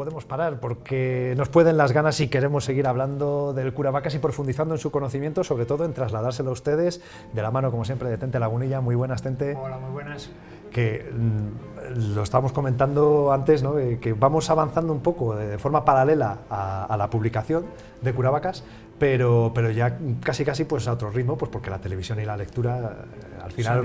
podemos parar porque nos pueden las ganas y queremos seguir hablando del Curavacas y profundizando en su conocimiento, sobre todo en trasladárselo a ustedes, de la mano, como siempre, de Tente Lagunilla. Muy buenas, Tente. Hola, muy buenas. Que lo estábamos comentando antes, ¿no? Que vamos avanzando un poco de forma paralela a la publicación de Curavacas, pero ya casi pues a otro ritmo, pues porque la televisión y la lectura al final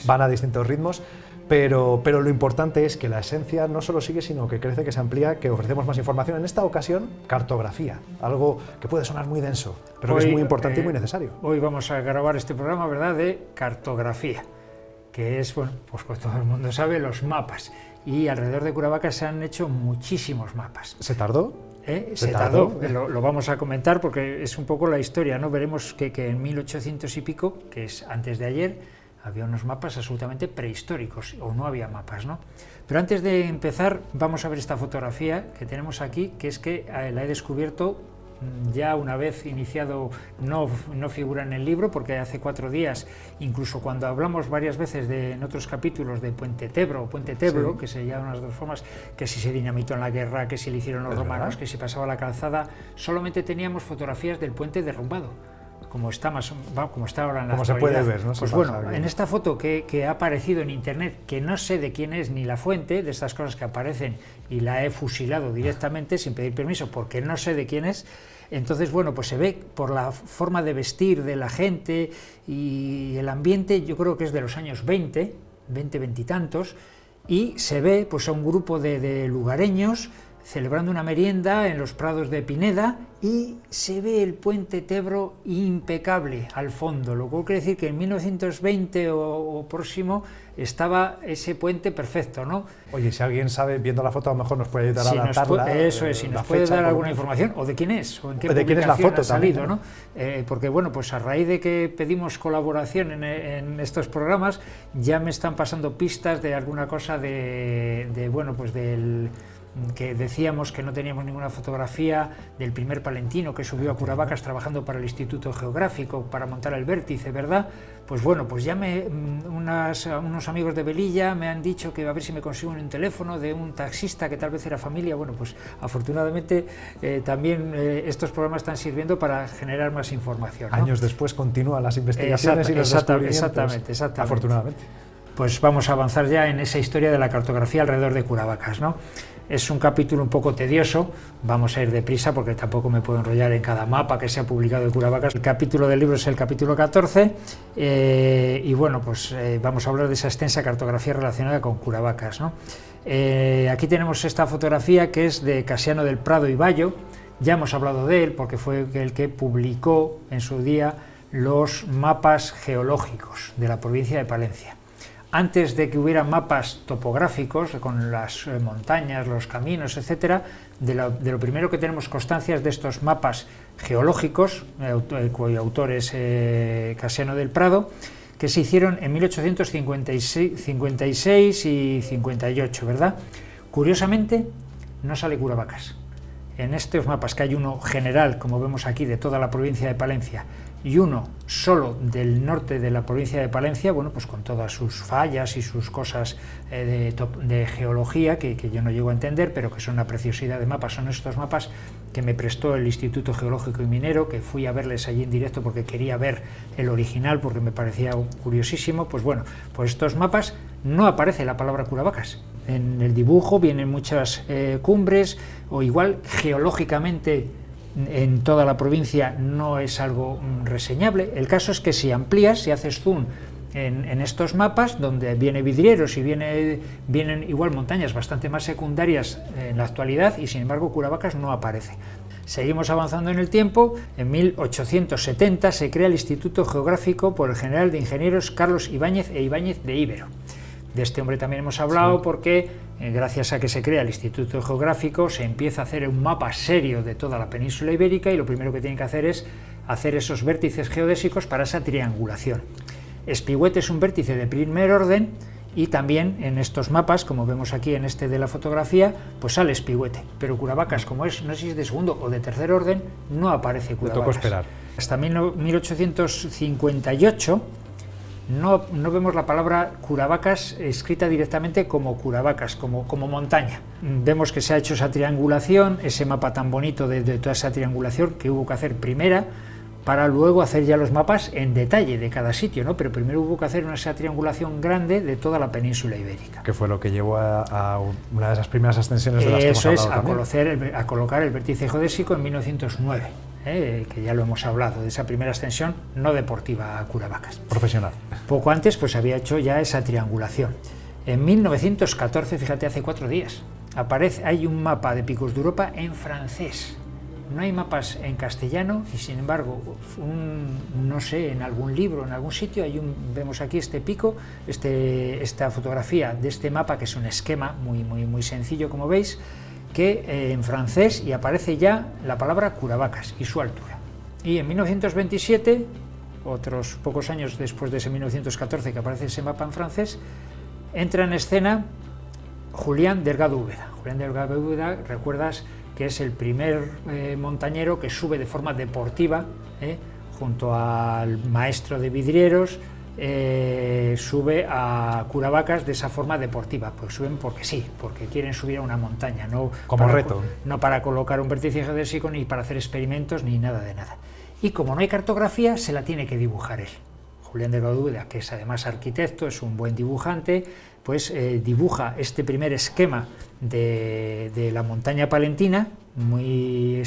van a distintos ritmos. Pero lo importante es que la esencia no solo sigue, sino que crece, que se amplía, que ofrecemos más información. En esta ocasión, cartografía, algo que puede sonar muy denso, pero que es muy importante y muy necesario. Hoy vamos a grabar este programa, ¿verdad?, de cartografía, que es, bueno, pues todo el mundo sabe, los mapas. Y alrededor de Curavacas se han hecho muchísimos mapas. ¿Se tardó? Se tardó. Lo vamos a comentar porque es un poco la historia, ¿no? Veremos que en 1800 y pico, que es antes de ayer, había unos mapas absolutamente prehistóricos, o no había mapas, ¿no? Pero antes de empezar, vamos a ver esta fotografía que tenemos aquí, que es que la he descubierto ya una vez iniciado, no figura en el libro, porque hace 4 días, incluso cuando hablamos varias veces en otros capítulos de Puente Tebro o Puente Tebro, sí, que se llaman las dos formas, que si se dinamitó en la guerra, que si le hicieron los romanos, que si pasaba la calzada, solamente teníamos fotografías del puente derrumbado. Como está ahora en la actualidad. Se puede ver, ¿no? Pues bueno, en esta foto que ha aparecido en internet, que no sé de quién es ni la fuente, de estas cosas que aparecen, y la he fusilado directamente sin pedir permiso porque no sé de quién es. Entonces, bueno, pues se ve por la forma de vestir de la gente y el ambiente, yo creo que es de los años 20 y tantos, y se ve pues a un grupo de lugareños celebrando una merienda en los prados de Pineda, y se ve el puente Tebro impecable al fondo, lo cual quiere decir que en 1920 o próximo estaba ese puente perfecto, ¿no? Oye, si alguien sabe, viendo la foto, a lo mejor nos puede ayudar a adaptarla. Eso es, si nos puede dar alguna información, o de quién es, o en qué publicación es la foto ha salido, también, ¿no? Porque bueno, pues a raíz de que pedimos colaboración en estos programas, ya me están pasando pistas de alguna cosa bueno, pues del que decíamos que no teníamos ninguna fotografía del primer palentino que subió a Curavacas trabajando para el Instituto Geográfico para montar el vértice, ¿verdad? Pues bueno, pues ya unos amigos de Velilla me han dicho que a ver si me consigo un teléfono de un taxista que tal vez era familia. Bueno, pues afortunadamente también estos programas están sirviendo para generar más información, ¿no? Años después continúan las investigaciones y los descubrimientos. Exactamente. Afortunadamente. Pues vamos a avanzar ya en esa historia de la cartografía alrededor de Curavacas, ¿no? Es un capítulo un poco tedioso, vamos a ir deprisa porque tampoco me puedo enrollar en cada mapa que se ha publicado de Curavacas. El capítulo del libro es el capítulo 14 y bueno, pues vamos a hablar de esa extensa cartografía relacionada con Curavacas, ¿no? Aquí tenemos esta fotografía que es de Casiano del Prado y Bayo. Ya hemos hablado de él porque fue el que publicó en su día los mapas geológicos de la provincia de Palencia. Antes de que hubiera mapas topográficos con las montañas, los caminos, etcétera, de lo primero que tenemos constancias de estos mapas geológicos, cuyo autor es Casiano del Prado, que se hicieron en 1856 y 58, ¿verdad? Curiosamente, no sale Curavacas. En estos mapas, que hay uno general, como vemos aquí, de toda la provincia de Palencia, y uno solo del norte de la provincia de Palencia, bueno, pues con todas sus fallas y sus cosas de geología que yo no llego a entender, pero que son una preciosidad de mapas. Son estos mapas que me prestó el Instituto Geológico y Minero, que fui a verles allí en directo porque quería ver el original, porque me parecía curiosísimo. Pues bueno, pues estos mapas no aparece la palabra Curavacas. En el dibujo vienen muchas cumbres, o igual geológicamente en toda la provincia no es algo reseñable. El caso es que si amplías, si haces zoom en estos mapas, donde viene Vidrieros y vienen igual montañas bastante más secundarias en la actualidad, y sin embargo Curavacas no aparece. Seguimos avanzando en el tiempo. En 1870 se crea el Instituto Geográfico por el general de ingenieros Carlos Ibáñez e Ibáñez de Íbero. De este hombre también hemos hablado, sí, porque gracias a que se crea el Instituto Geográfico se empieza a hacer un mapa serio de toda la península ibérica, y lo primero que tienen que hacer es hacer esos vértices geodésicos para esa triangulación. Espigüete es un vértice de primer orden, y también en estos mapas, como vemos aquí en este de la fotografía, pues sale Espigüete, pero Curavacas, como es, no sé si es de segundo o de tercer orden, no aparece Curavacas. Me tocó esperar. Hasta 1858 no vemos la palabra Curavacas escrita directamente como Curavacas, como montaña. Vemos que se ha hecho esa triangulación, ese mapa tan bonito de toda esa triangulación que hubo que hacer primera, para luego hacer ya los mapas en detalle de cada sitio, ¿no? Pero primero hubo que hacer esa triangulación grande de toda la península ibérica. Que fue lo que llevó a una de esas primeras ascensiones de las que hemos hablado. Eso es, a colocar el vértice geodésico en 1909, que ya lo hemos hablado, de esa primera ascensión no deportiva a Curavacas. Profesional. Poco antes pues había hecho ya esa triangulación. En 1914, fíjate, hace 4 días, hay un mapa de picos de Europa en francés. No hay mapas en castellano y sin embargo, no sé, en algún libro, en algún sitio, vemos aquí este pico, esta fotografía de este mapa, que es un esquema muy sencillo, como veis, que en francés, y aparece ya la palabra Curavacas y su altura. Y en 1927, otros pocos años después de ese 1914 que aparece ese mapa en francés, entra en escena Julián Delgado Úbeda. Julián Delgado Úbeda, recuerdas que es el primer montañero que sube de forma deportiva, junto al maestro de vidrieros, sube a Curavacas de esa forma deportiva, pues suben porque sí, porque quieren subir a una montaña, no como reto, no para colocar un vértice geodésico ni para hacer experimentos ni nada de nada. Y como no hay cartografía, se la tiene que dibujar él. Julián Delgado Úbeda, que es además arquitecto, es un buen dibujante, pues dibuja este primer esquema de la montaña palentina, muy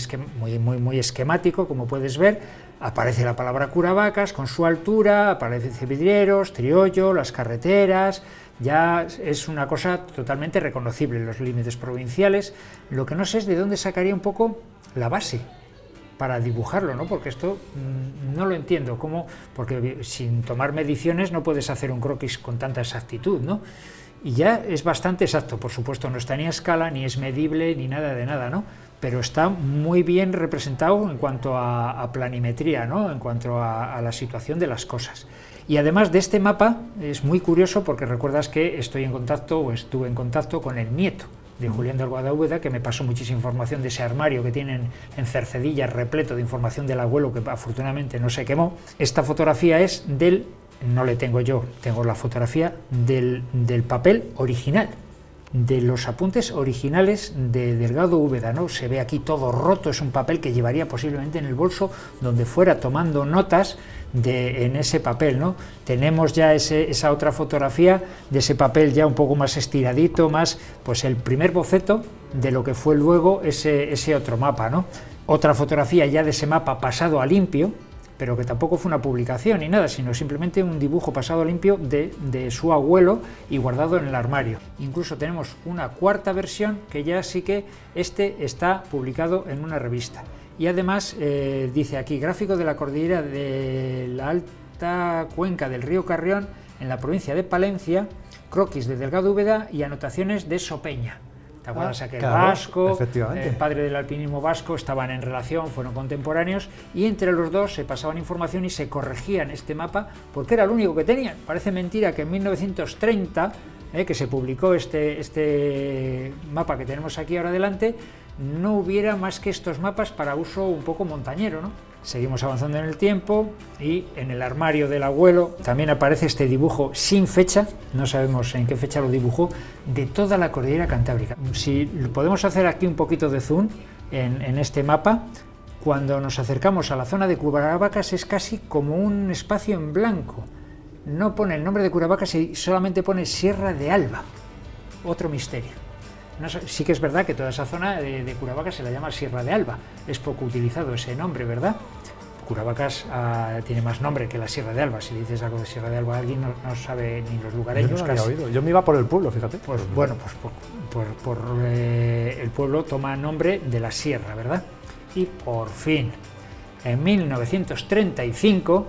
esquemático, como puedes ver. Aparece la palabra Curavacas con su altura, aparece Vidrieros, Triollo, las carreteras, ya es una cosa totalmente reconocible, los límites provinciales. Lo que no sé es de dónde sacaría un poco la base para dibujarlo, ¿no? Porque esto no lo entiendo, ¿cómo? Porque sin tomar mediciones no puedes hacer un croquis con tanta exactitud, ¿no? Y ya es bastante exacto, por supuesto, no está ni a escala, ni es medible, ni nada de nada, ¿no? Pero está muy bien representado en cuanto a planimetría, ¿no? En cuanto a la situación de las cosas. Y además de este mapa, es muy curioso porque recuerdas que estuve en contacto con el nieto de Julián Delgado Úbeda, que me pasó muchísima información de ese armario que tienen en Cercedilla, repleto de información del abuelo, que afortunadamente no se quemó. Esta fotografía es no le tengo yo, tengo la fotografía del papel original, de los apuntes originales de Delgado Úbeda, ¿no? Se ve aquí todo roto, es un papel que llevaría posiblemente en el bolso donde fuera tomando notas en ese papel, ¿no? Tenemos ya esa otra fotografía de ese papel ya un poco más estiradito, más pues el primer boceto de lo que fue luego ese otro mapa, ¿no? Otra fotografía ya de ese mapa pasado a limpio, pero que tampoco fue una publicación ni nada, sino simplemente un dibujo pasado a limpio de su abuelo y guardado en el armario. Incluso tenemos una cuarta versión que ya sí que está publicado en una revista. Y además dice aquí, gráfico de la cordillera de la alta cuenca del río Carrión en la provincia de Palencia, croquis de Delgado Úbeda y anotaciones de Sopeña. ¿Te acuerdas? Aquel vasco, el padre del alpinismo vasco, estaban en relación, fueron contemporáneos, y entre los dos se pasaban información y se corregían este mapa porque era el único que tenían. Parece mentira que en 1930, que se publicó este mapa que tenemos aquí ahora delante, no hubiera más que estos mapas para uso un poco montañero, ¿no? Seguimos avanzando en el tiempo y en el armario del abuelo también aparece este dibujo sin fecha, no sabemos en qué fecha lo dibujó, de toda la cordillera cantábrica. Si podemos hacer aquí un poquito de zoom en este mapa, cuando nos acercamos a la zona de Curavacas es casi como un espacio en blanco. No pone el nombre de Curavacas y solamente pone Sierra de Alba, otro misterio. Sí que es verdad que toda esa zona de Curavacas se la llama Sierra de Alba, es poco utilizado ese nombre, ¿verdad? Curavacas tiene más nombre que la Sierra de Alba. Si dices algo de Sierra de Alba, alguien no sabe ni los lugareños. Yo no lo había oído. Yo me iba por el pueblo, fíjate. Pues bueno, pues el pueblo toma nombre de la sierra, ¿verdad? Y por fin, en 1935,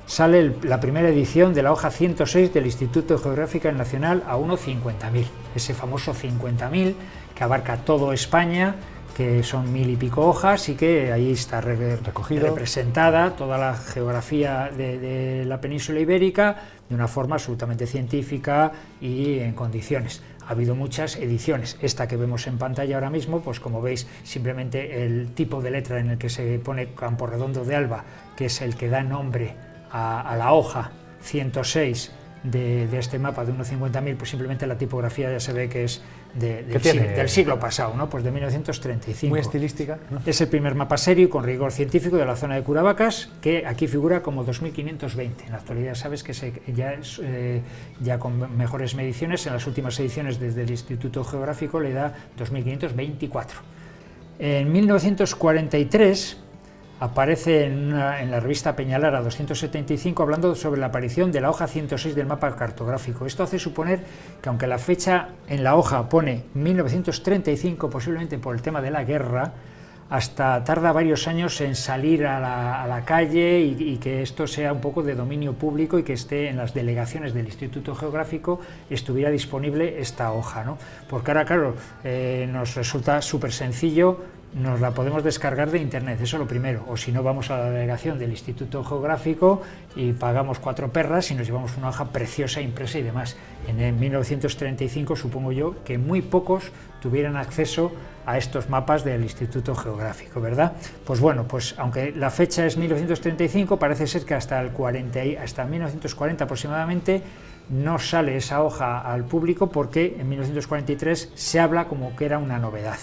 sale la primera edición de la hoja 106 del Instituto Geográfico Nacional a 1.50.000, ese famoso 50.000 que abarca toda España, que son 1000 y pico hojas y que ahí está representada toda la geografía de la península ibérica de una forma absolutamente científica y en condiciones. Ha habido muchas ediciones. Esta que vemos en pantalla ahora mismo, pues como veis, simplemente el tipo de letra en el que se pone Camporredondo de Alba, que es el que da nombre a la hoja 106 de este mapa de 1.50.000, pues simplemente la tipografía ya se ve que es del siglo pasado, ¿no? Pues de 1935. Muy estilística, ¿no? Es el primer mapa serio con rigor científico de la zona de Curavacas, que aquí figura como 2520. En la actualidad sabes que ya con mejores mediciones, en las últimas ediciones desde el Instituto Geográfico le da 2524. En 1943 aparece en la revista Peñalara 275 hablando sobre la aparición de la hoja 106 del mapa cartográfico. Esto hace suponer que aunque la fecha en la hoja pone 1935, posiblemente por el tema de la guerra, hasta tarda varios años en salir a la calle y que esto sea un poco de dominio público y que esté en las delegaciones del Instituto Geográfico, estuviera disponible esta hoja, ¿no? Porque ahora, claro, nos resulta súper sencillo, nos la podemos descargar de internet, eso es lo primero, o si no vamos a la delegación del Instituto Geográfico y pagamos 4 perras y nos llevamos una hoja preciosa impresa y demás. En el 1935 supongo yo que muy pocos tuvieran acceso a estos mapas del Instituto Geográfico, ¿verdad? Pues bueno, pues aunque la fecha es 1935, parece ser que hasta 1940 aproximadamente no sale esa hoja al público porque en 1943 se habla como que era una novedad.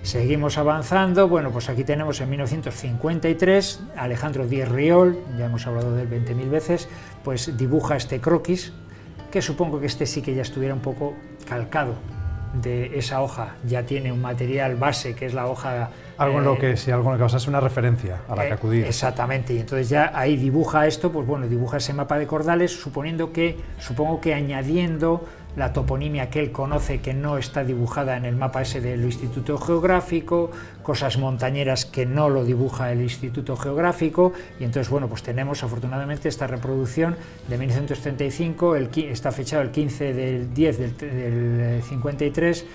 Seguimos avanzando, bueno, pues aquí tenemos en 1953, Alejandro Díez Riol, ya hemos hablado de él 20.000 veces, pues dibuja este croquis, que supongo que este sí que ya estuviera un poco calcado de esa hoja, ya tiene un material base que es la hoja... Algo en lo que vas a hacer una referencia a la que acudir. Exactamente, y entonces ya ahí dibuja esto, pues bueno, dibuja ese mapa de Cordales, supongo que añadiendo la toponimia que él conoce que no está dibujada en el mapa ese del Instituto Geográfico, cosas montañeras que no lo dibuja el Instituto Geográfico, y entonces bueno, pues tenemos afortunadamente esta reproducción de 1935, está fechado el 15 del 10 del 53.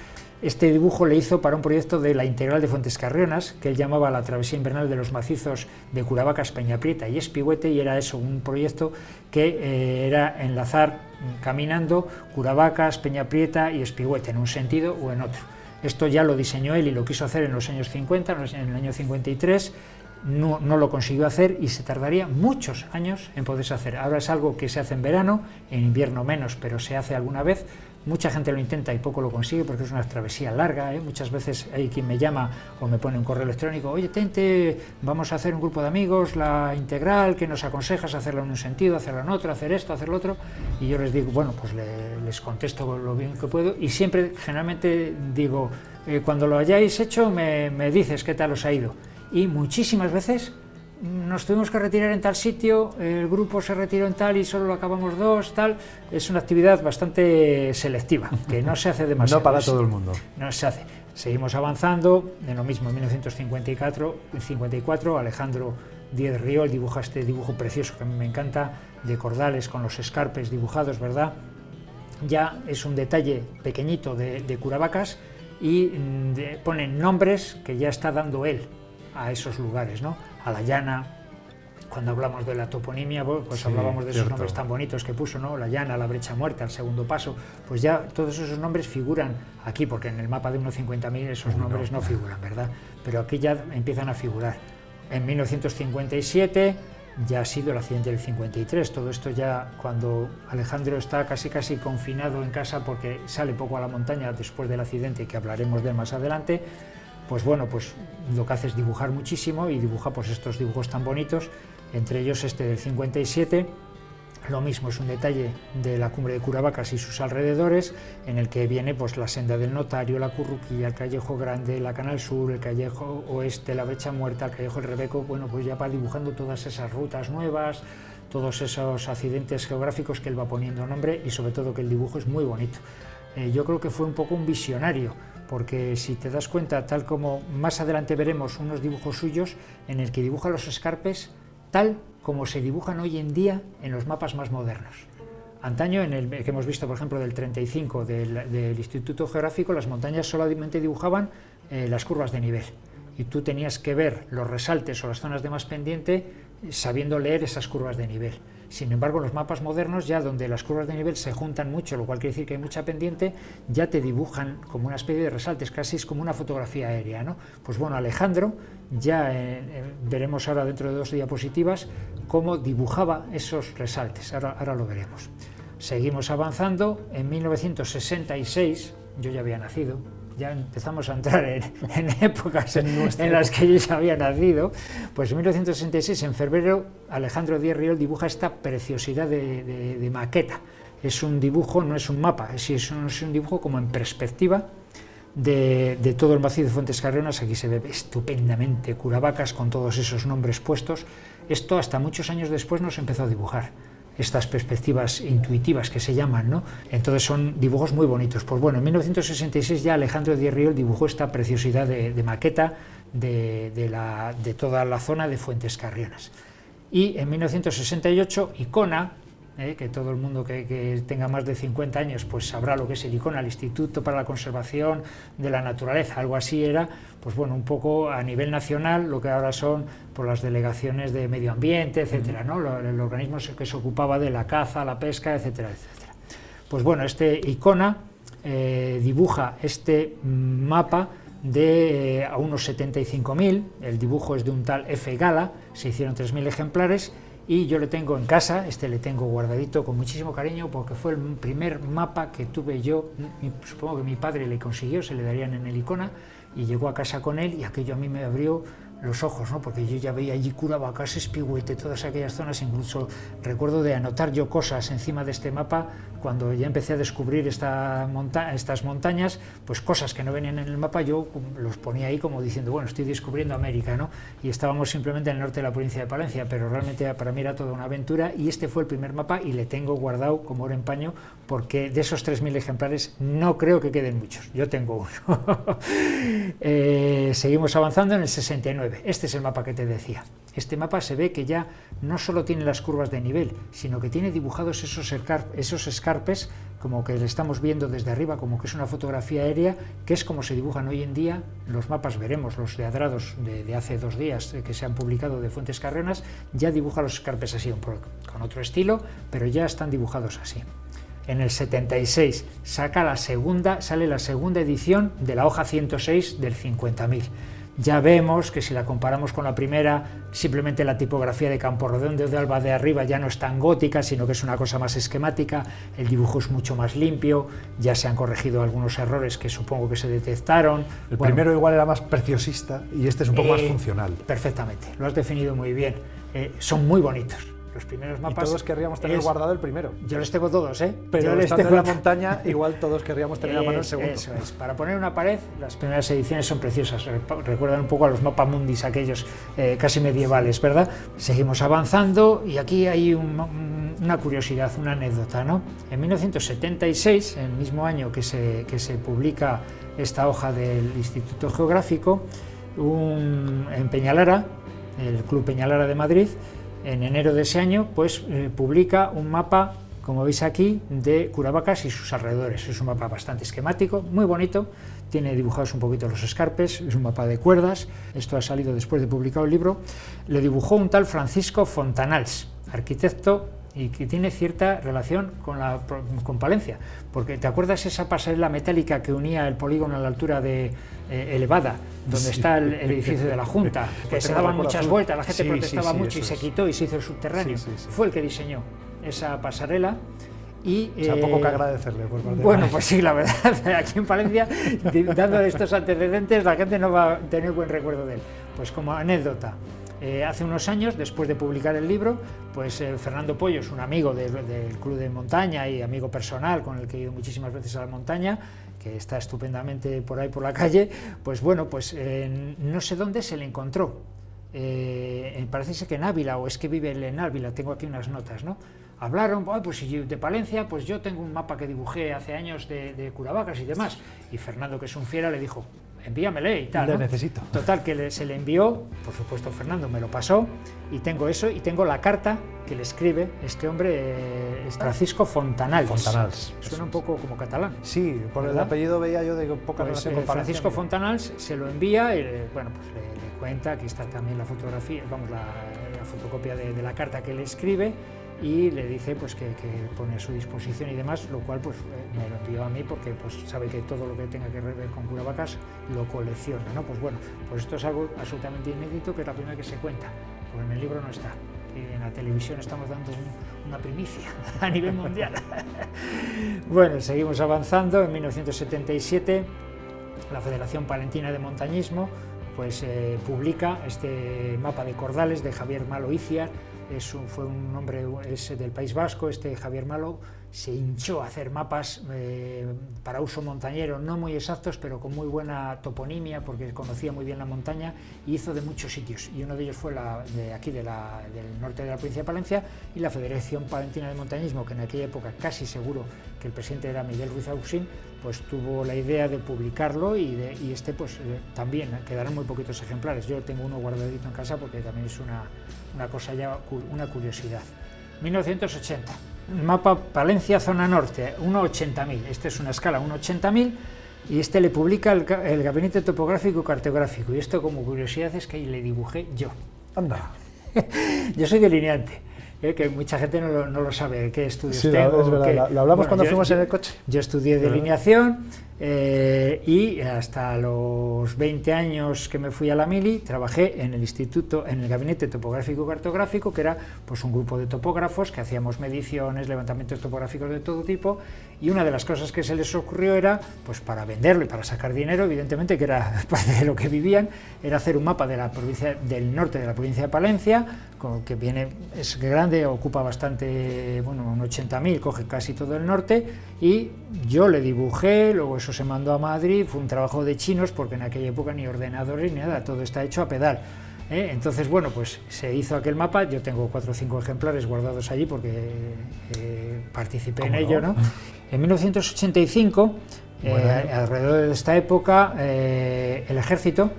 Este dibujo le hizo para un proyecto de la Integral de Fuentes Carrionas, que él llamaba la Travesía Invernal de los Macizos de Curavacas, Peñaprieta y Espigüete, y era eso, un proyecto que era enlazar caminando Curavacas, Peñaprieta y Espigüete, en un sentido o en otro. Esto ya lo diseñó él y lo quiso hacer en los años 50, en el año 53, no lo consiguió hacer y se tardaría muchos años en poderse hacer. Ahora es algo que se hace en verano, en invierno menos, pero se hace alguna vez. Mucha gente lo intenta y poco lo consigue porque es una travesía larga, ¿eh? Muchas veces hay quien me llama o me pone un correo electrónico, oye, Tente, vamos a hacer un grupo de amigos, la integral, ¿qué nos aconsejas? Hacerla en un sentido, hacerla en otro, hacer esto, hacer lo otro, y yo les digo, bueno, pues les contesto lo bien que puedo y siempre, generalmente digo, cuando lo hayáis hecho me dices qué tal os ha ido, y muchísimas veces nos tuvimos que retirar en tal sitio, el grupo se retiró en tal y solo lo acabamos 2, tal. Es una actividad bastante selectiva, que no se hace demasiado. No para todo el mundo. No se hace. Seguimos avanzando, en lo mismo, en 1954, Alejandro Díez Riol dibuja este dibujo precioso que a mí me encanta, de Cordales con los escarpes dibujados, ¿verdad? Ya es un detalle pequeñito de Curavacas y ponen nombres que ya está dando él a esos lugares, ¿no? A la Llana, cuando hablamos de la toponimia, pues sí, hablábamos de esos nombres tan bonitos que puso, ¿no? La Llana, la Brecha Muerta, el Segundo Paso, pues ya todos esos nombres figuran aquí, porque en el mapa de 1.50.000 esos nombres no figuran, ¿verdad? Pero aquí ya empiezan a figurar. En 1957 ya ha sido el accidente del 53, todo esto ya cuando Alejandro está casi confinado en casa porque sale poco a la montaña después del accidente, que hablaremos de él más adelante. Pues bueno, pues lo que hace es dibujar muchísimo y dibuja pues estos dibujos tan bonitos, entre ellos este del 57, lo mismo, es un detalle de la cumbre de Curavacas y sus alrededores, en el que viene pues la senda del Notario, la Curruquilla, el Callejo Grande, la Canal Sur, el Callejo Oeste, la Brecha Muerta, el Callejo El Rebeco, bueno, pues ya va dibujando todas esas rutas nuevas, todos esos accidentes geográficos que él va poniendo nombre y sobre todo que el dibujo es muy bonito. Yo creo que fue un poco un visionario, porque si te das cuenta, tal como más adelante veremos unos dibujos suyos en el que dibuja los escarpes tal como se dibujan hoy en día en los mapas más modernos. Antaño, en el que hemos visto, por ejemplo, del 35 del Instituto Geográfico, las montañas solamente dibujaban las curvas de nivel y tú tenías que ver los resaltes o las zonas de más pendiente sabiendo leer esas curvas de nivel. Sin embargo, los mapas modernos, ya donde las curvas de nivel se juntan mucho, lo cual quiere decir que hay mucha pendiente, ya te dibujan como una especie de resaltes, casi es como una fotografía aérea, ¿no? Pues bueno, Alejandro, ya veremos ahora dentro de 2 diapositivas cómo dibujaba esos resaltes, ahora lo veremos. Seguimos avanzando. En 1966, yo ya había nacido, ya empezamos a entrar en épocas en las que yo ya había nacido. Pues en 1966, en febrero, Alejandro Díez Riol dibuja esta preciosidad de maqueta. Es un dibujo, no es un mapa, es un dibujo como en perspectiva de todo el macizo de Fuentes Carrionas. Aquí se ve estupendamente Curavacas con todos esos nombres puestos. Esto hasta muchos años después no se empezó a dibujar, estas perspectivas intuitivas que se llaman, ¿no? Entonces son dibujos muy bonitos. Pues bueno, en 1966 ya Alejandro Díez Riol dibujó esta preciosidad de maqueta de toda la zona de Fuentes Carrionas. Y en 1968 Icona, que todo el mundo que tenga más de 50 años pues sabrá lo que es el ICONA, el Instituto para la Conservación de la Naturaleza, algo así era, pues bueno, un poco a nivel nacional lo que ahora son por las delegaciones de medio ambiente, etcétera, ¿no? El organismo que se ocupaba de la caza, la pesca, etcétera, etcétera. Pues bueno, este ICONA dibuja este mapa a unos 75.000, el dibujo es de un tal F. Gala, se hicieron 3.000 ejemplares, y yo le tengo en casa, le tengo guardadito con muchísimo cariño porque fue el primer mapa que tuve yo. Supongo que mi padre le consiguió, se le darían en el Icona, y llegó a casa con él, y aquello a mí me abrió los ojos, ¿no? Porque yo ya veía allí Curavacas, Espigüete, todas aquellas zonas. Incluso recuerdo de anotar yo cosas encima de este mapa cuando ya empecé a descubrir estas montañas, pues cosas que no venían en el mapa, yo los ponía ahí como diciendo, bueno, estoy descubriendo América, ¿no? Y estábamos simplemente en el norte de la provincia de Palencia, pero realmente para mí era toda una aventura, y este fue el primer mapa y le tengo guardado como oro en paño, porque de esos 3.000 ejemplares no creo que queden muchos, yo tengo uno. Seguimos avanzando en el 69. Este es el mapa que te decía. Este mapa se ve que ya no solo tiene las curvas de nivel, sino que tiene dibujados esos escarpes, como que le estamos viendo desde arriba, como que es una fotografía aérea, que es como se dibujan hoy en día los mapas. Veremos los de Adrados de hace 2 días que se han publicado de Fuentes Carrionas, ya dibuja los escarpes así, con otro estilo, pero ya están dibujados así. En el 76 sale la segunda edición de la hoja 106 del 50.000. Ya vemos que si la comparamos con la primera, simplemente la tipografía de Camporredondo de Alba de arriba ya no es tan gótica, sino que es una cosa más esquemática, el dibujo es mucho más limpio, ya se han corregido algunos errores que supongo que se detectaron. El primero igual era más preciosista y este es un poco más funcional. Perfectamente, lo has definido muy bien. Son muy bonitos. Los primeros mapas. Y todos querríamos tener guardado el primero. Yo les tengo todos, ¿eh? Pero estando en la montaña, igual todos querríamos tener a mano el segundo. Eso es. Para poner una pared, las primeras ediciones son preciosas. Recuerdan un poco a los mapamundis, aquellos casi medievales, ¿verdad? Seguimos avanzando y aquí hay una curiosidad, una anécdota, ¿no? En 1976, el mismo año que se publica esta hoja del Instituto Geográfico, en Peñalara, el Club Peñalara de Madrid, en enero de ese año, pues publica un mapa, como veis aquí, de Curavacas y sus alrededores. Es un mapa bastante esquemático, muy bonito, tiene dibujados un poquito los escarpes, es un mapa de cuerdas. Esto ha salido después de publicado el libro. Le dibujó un tal Francisco Fontanals, arquitecto, y que tiene cierta relación con Palencia, porque ¿te acuerdas esa pasarela metálica que unía el polígono a la altura de Elevada, donde está el edificio de la Junta, que se daban muchas vueltas, la gente protestaba mucho y se quitó y se hizo el subterráneo? Fue el que diseñó esa pasarela. Y, poco que agradecerle por parte de bueno, pues sí, la verdad, aquí en Palencia, dando estos antecedentes, la gente no va a tener buen recuerdo de él. Pues como anécdota, hace unos años, después de publicar el libro, pues Fernando Pollos, un amigo del Club de Montaña y amigo personal con el que he ido muchísimas veces a la montaña, que está estupendamente por ahí por la calle, pues bueno, pues no sé dónde se le encontró. Parece que en Ávila, o es que vive en Ávila, tengo aquí unas notas, ¿no? Hablaron, pues de Palencia, pues yo tengo un mapa que dibujé hace años de Curavacas y demás, y Fernando, que es un fiera, le dijo, envíamele y tal, ¿no? Le necesito. Total, que se le envió, por supuesto Fernando me lo pasó, y tengo eso, y tengo la carta que le escribe este hombre, Francisco Fontanals. Fontanals. Suena un poco como catalán. Sí, por el apellido veía yo de poca relación con Palencia. Francisco Fontanals se lo envía, y bueno, pues le cuenta, aquí está también la fotografía, vamos, la fotocopia de la carta que le escribe, y le dice pues que pone a su disposición y demás, lo cual pues me lo envió a mí porque pues sabe que todo lo que tenga que ver con Curavacas lo colecciona, ¿no? Pues bueno, pues esto es algo absolutamente inédito, que es la primera que se cuenta, porque en el libro no está. En la televisión estamos dando una primicia a nivel mundial. Bueno, seguimos avanzando. En 1977 la Federación Palentina de Montañismo pues publica este mapa de cordales de Javier Malo Iciar. Fue un hombre del País Vasco. Javier Malo se hinchó a hacer mapas para uso montañero, no muy exactos, pero con muy buena toponimia, porque conocía muy bien la montaña, y hizo de muchos sitios, y uno de ellos fue de aquí, del norte de la provincia de Palencia, y la Federación Palentina de Montañismo, que en aquella época casi seguro que el presidente era Miguel Ruiz Agustín, pues tuvo la idea de publicarlo, y pues también quedaron muy poquitos ejemplares. Yo tengo uno guardadito en casa porque también es una cosa ya, una curiosidad. 1980, mapa Palencia zona norte, 1/80.000, esta es una escala 1/80.000, y le publica el Gabinete Topográfico y Cartográfico, y esto como curiosidad es que le dibujé yo. Anda. Yo soy delineante, que mucha gente no lo sabe, qué estudios sí, tengo. Es verdad, lo hablamos cuando fuimos en el coche. Yo estudié delineación y hasta los 20 años que me fui a la mili trabajé en el instituto, en el Gabinete Topográfico y Cartográfico, que era pues un grupo de topógrafos que hacíamos mediciones, levantamientos topográficos de todo tipo, y una de las cosas que se les ocurrió era, pues para venderlo y para sacar dinero, evidentemente, que era parte de lo que vivían, era hacer un mapa de la provincia del norte de la provincia de Palencia, que es grande, ocupa bastante, bueno, un 80.000, coge casi todo el norte, y yo le dibujé, luego eso se mandó a Madrid, fue un trabajo de chinos, porque en aquella época ni ordenadores ni nada, todo está hecho a pedal. Entonces, bueno, pues se hizo aquel mapa, yo tengo 4 o 5 ejemplares guardados allí porque participé en ello, ¿no? En 1985, alrededor de esta época, el ejército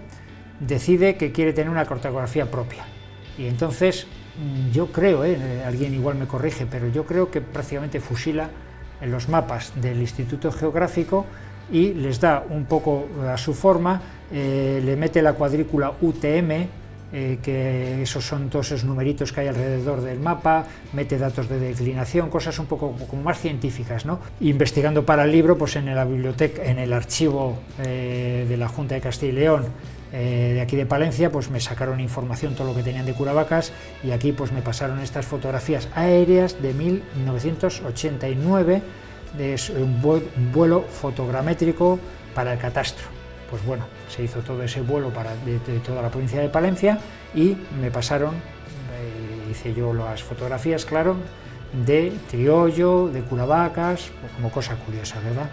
decide que quiere tener una cartografía propia. Y entonces yo creo, alguien igual me corrige, pero yo creo que prácticamente fusila en los mapas del Instituto Geográfico y les da un poco a su forma, le mete la cuadrícula UTM, que esos son todos esos numeritos que hay alrededor del mapa, mete datos de declinación, cosas un poco como más científicas, ¿no? Investigando para el libro, pues en la biblioteca, en el archivo de la Junta de Castilla y León, de aquí de Palencia, pues me sacaron información, todo lo que tenían de Curavacas, y aquí pues me pasaron estas fotografías aéreas de 1989, de un vuelo fotogramétrico para el catastro. Pues bueno, se hizo todo ese vuelo de toda la provincia de Palencia, y me pasaron, hice yo las fotografías, claro, de Triollo, de Curavacas, como cosa curiosa, ¿verdad?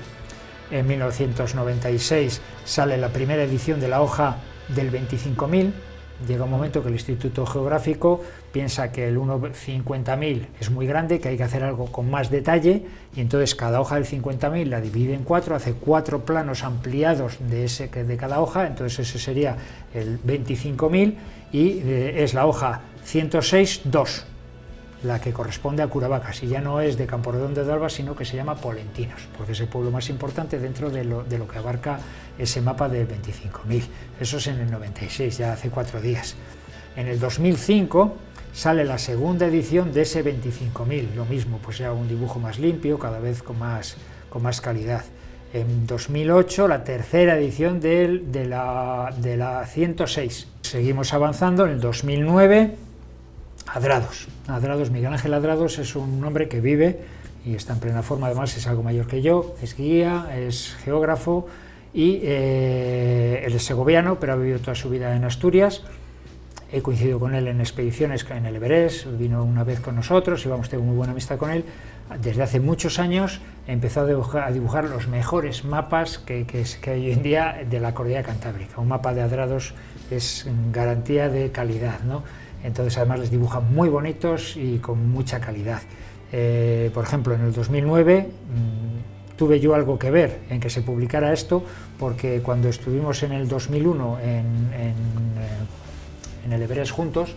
En 1996 sale la primera edición de la hoja del 25.000, llega un momento que el Instituto Geográfico piensa que el 1/50.000 es muy grande, que hay que hacer algo con más detalle, y entonces cada hoja del 50.000 la divide en 4, hace 4 planos ampliados de cada hoja, entonces ese sería el 25.000, y es la hoja 106-2, la que corresponde a Curavacas, y ya no es de Camporredondo de Alba, sino que se llama Polentinos, porque es el pueblo más importante dentro de lo que abarca ese mapa del 25.000. Eso es en el 96, ya hace 4 días. En el 2005 sale la segunda edición de ese 25.000, lo mismo, pues ya un dibujo más limpio, cada vez con más calidad. En 2008 la tercera edición de la 106. Seguimos avanzando. En el 2009 Adrados, Miguel Ángel Adrados es un hombre que vive y está en plena forma, además es algo mayor que yo, es guía, es geógrafo, y él es segoviano, pero ha vivido toda su vida en Asturias. He coincidido con él en expediciones en el Everest, vino una vez con nosotros, tengo muy buena amistad con él. Desde hace muchos años empezó a dibujar los mejores mapas que hay hoy en día de la cordillera cantábrica. Un mapa de Adrados es garantía de calidad, ¿no? Entonces además les dibuja muy bonitos y con mucha calidad. Por ejemplo, en el 2009 tuve yo algo que ver en que se publicara esto, porque cuando estuvimos en el 2001 en el Everest juntos,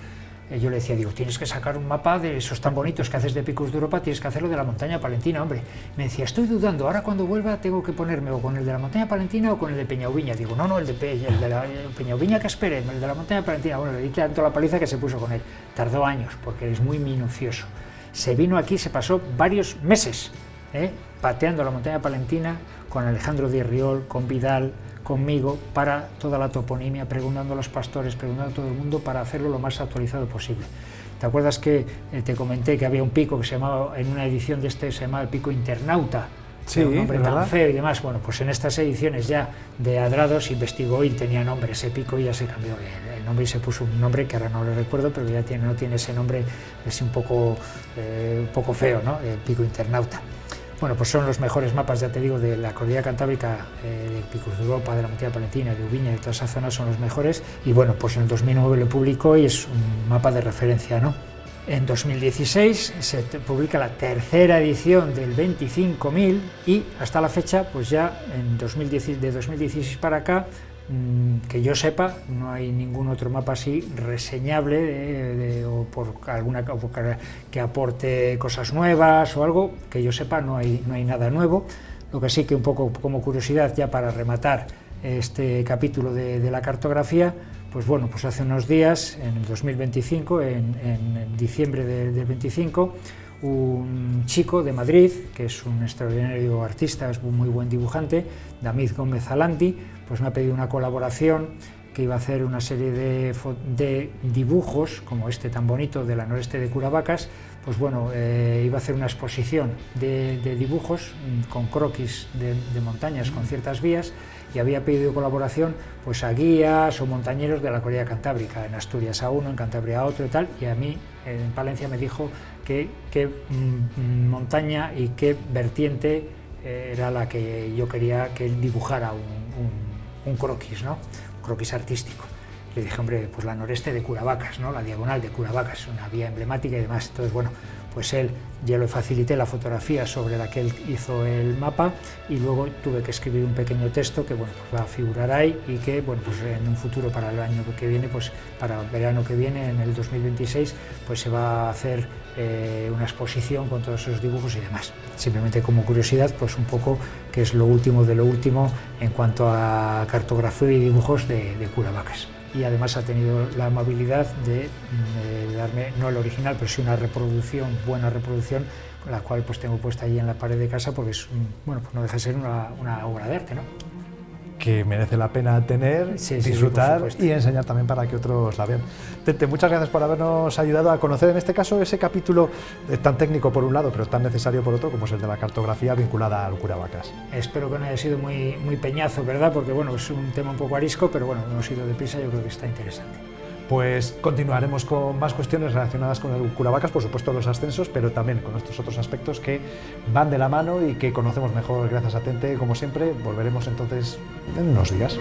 yo le decía, tienes que sacar un mapa de esos tan bonitos que haces de Picos de Europa, tienes que hacerlo de la montaña palentina, hombre. Me decía, estoy dudando, ahora cuando vuelva tengo que ponerme o con el de la montaña palentina o con el de Peñauviña. Digo, no, el de la Peñauviña que espere, el de la montaña palentina. Bueno, le di tanto la paliza que se puso con él. Tardó años, porque es muy minucioso. se vino aquí, se pasó varios meses pateando la montaña palentina con Alejandro Díez Riol, con Vidal, conmigo, para toda la toponimia, preguntando a los pastores, preguntando a todo el mundo para hacerlo lo más actualizado posible. ¿Te acuerdas que te comenté que había un pico que se llamaba, en una edición de se llamaba el pico Internauta? Sí, un nombre tan ¿verdad? feo y demás. Bueno, pues en estas ediciones ya de Adrados investigó y tenía nombre ese pico y ya se cambió el nombre y se puso un nombre que ahora no lo recuerdo, pero ya no tiene ese nombre, es un poco feo, ¿no? El pico Internauta. Bueno, pues son los mejores mapas, ya te digo, de la cordillera cantábrica, de Picos de Europa, de la montaña palentina, de Ubiña, de toda esa zona son los mejores. Y bueno, pues en el 2009 lo publicó y es un mapa de referencia, ¿no? En 2016 se publica la tercera edición del 25.000 y hasta la fecha, pues ya en de 2016 para acá, que yo sepa, no hay ningún otro mapa así reseñable o por alguna que aporte cosas nuevas o algo, que yo sepa no hay nada nuevo. Lo que sí que un poco como curiosidad ya para rematar este capítulo de la cartografía, pues bueno, pues hace unos días, en el 2025, en diciembre del 25, un chico de Madrid, que es un extraordinario artista, es un muy buen dibujante, David Gómez Alandi, pues me ha pedido una colaboración, que iba a hacer una serie de dibujos, como este tan bonito de la noreste de Curavacas. Pues bueno, iba a hacer una exposición de dibujos con croquis de montañas con ciertas vías, y había pedido colaboración pues a guías o montañeros de la cordillera cantábrica, en Asturias a uno, en Cantabria a otro y tal, y a mí en Palencia me dijo qué montaña y qué vertiente era la que yo quería que él dibujara un croquis, ¿no? Un croquis artístico. Le dije, hombre, pues la noreste de Curavacas, ¿no? La diagonal de Curavacas, una vía emblemática y demás. Entonces, bueno, pues él, ya le facilité la fotografía sobre la que él hizo el mapa, y luego tuve que escribir un pequeño texto que, bueno, pues va a figurar ahí, y que, bueno, pues en un futuro para el año que viene, pues para el verano que viene, en el 2026, pues se va a hacer una exposición con todos esos dibujos y demás. Simplemente como curiosidad, pues un poco que es lo último de lo último en cuanto a cartografía y dibujos de Curavacas. Y además ha tenido la amabilidad de darme, no el original, pero sí una reproducción, buena reproducción, la cual pues tengo puesta allí en la pared de casa, porque es, bueno, pues no deja de ser una obra de arte, ¿no? Que merece la pena tener, disfrutar y enseñar también para que otros la vean. Tete, muchas gracias por habernos ayudado a conocer en este caso ese capítulo tan técnico por un lado, pero tan necesario por otro, como es el de la cartografía vinculada al Curavacas. Espero que no haya sido muy peñazo, ¿verdad? Porque bueno, es un tema un poco arisco, pero bueno, hemos ido deprisa, yo creo que está interesante. Pues continuaremos con más cuestiones relacionadas con el Curavacas, por supuesto los ascensos, pero también con estos otros aspectos que van de la mano y que conocemos mejor gracias a Tente, como siempre. Volveremos entonces en unos días.